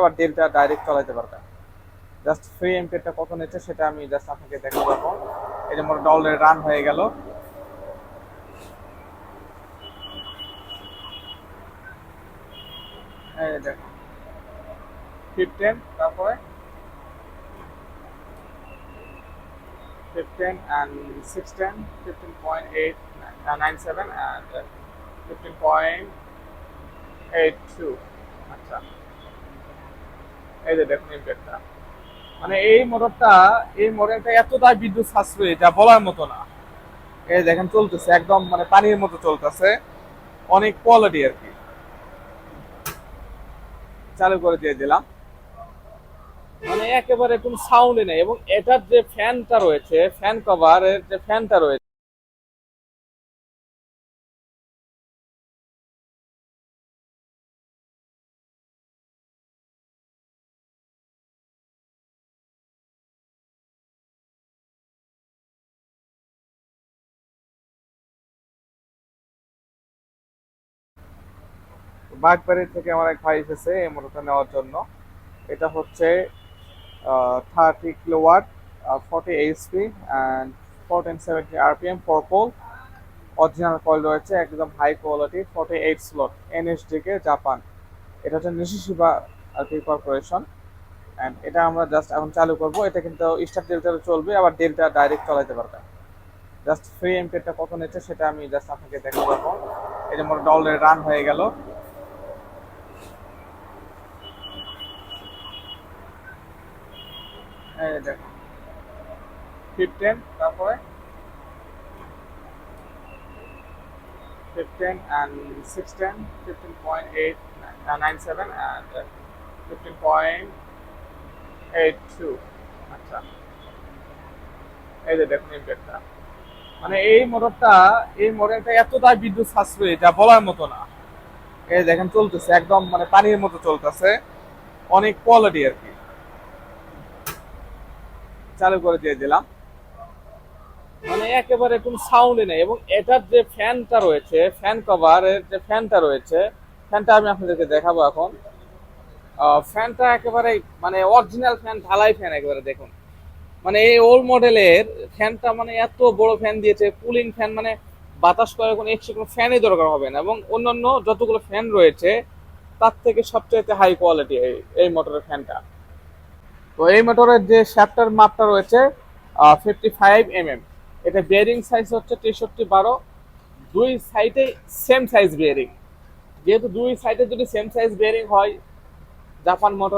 আবার delta direct চালাতে পারবেন। জাস্ট ফ্রি এমপিটা কত নিচ্ছে সেটা আমি জাস্ট আপনাকে দেখাবো এখন। এই যে মোটরটা অলরেডি রান হয়ে গেল। এই দেখুন 15, তারপরে 15 and 16, 15.897 and 15.82। আচ্ছা, এই যে দেখুন ইম্প্যাক্টটা, মানে এই মোটরটা এতটা বিদ্যুৎ সাশ্রয়ী যা বলার মতো না। এই দেখেন চলতেছে একদম মানে পানির মতো চলতেছে, অনেক কোয়ালিটি আর কি। চালু করে দিয়ে দিলাম, মানে একেবারে কোনো সাউন্ডই নেই। এবং এটার যে ফ্যানটা রয়েছে, ফ্যান কভারের যে ফ্যানটা রয়েছে, বাগবাড়ি থেকে আমার এক ভাই এসেছে এই মোটরটা নেওয়ার জন্য। এটা হচ্ছে 30 kilowatt, 40 HP and 1470 RPM, 4 pole, original coil রয়েছে, একদম high quality, 48 slot, NSDK Japan. এটা হচ্ছে নিশিশিবা আর কি কর্পোরেশন। অ্যান্ড এটা আমরা জাস্ট এখন চালু করব। এটা কিন্তু স্টার ডেল্টাতে চলবে, আবার ডেল্টা ডাইরেক্ট চালাতে পারবেন। জাস্ট ফ্রি এমপিটা কত নিচ্ছে সেটা আমি জাস্ট আপনাকে দেখাবো এখন। এই যে মোটরটা অলরেডি রান হয়ে গেল। এই দেখুন 15, তারপরে 15 and 16, 15.897 and 15.82। আচ্ছা, এই যে দেখুন ইম্প্যাক্টটা, মানে এই মোটরটা এতটা বিদ্যুৎ সাশ্রয়ী যা বলার মতো না। এই দেখেন চলতেছে একদম মানে পানির মতো চলতেছে, অনেক কোয়ালিটি আর কি। চালু করে দিয়ে দিলাম, মানে একেবারে কোনো সাউন্ডই নেই। এবং এটার যে ফ্যানটা রয়েছে, ফ্যান কভারের যে ফ্যানটা রয়েছে, ফ্যানটা আমি আপনাদেরকে দেখাবো এখন। ফ্যানটা একেবারে মানে অরিজিনাল ফ্যান, ঢালাই ফ্যান একেবারে দেখুন। মানে এই ওল্ড মডেলের ফ্যানটা মানে এত বড় ফ্যান দিয়েছে, কুলিং ফ্যান, মানে বাতাস করে কোনো এক্সট্রা কোনো ফ্যানই দরকার হবে না। এবং অন্যান্য যতগুলো ফ্যান রয়েছে তার থেকে সবচেয়ে হাই কোয়ালিটি এই মোটরের ফ্যানটা। তো এই মোটরের যে শ্যাফটার মাপটা রয়েছে 55 mm। এটা বেয়ারিং সাইজ হচ্ছে 6312। দুই সাইডে সেম সাইজ বেয়ারিং। যেহেতু দুই সাইডে যদি সেম সাইজ বেয়ারিং হয়, জাপান মোটর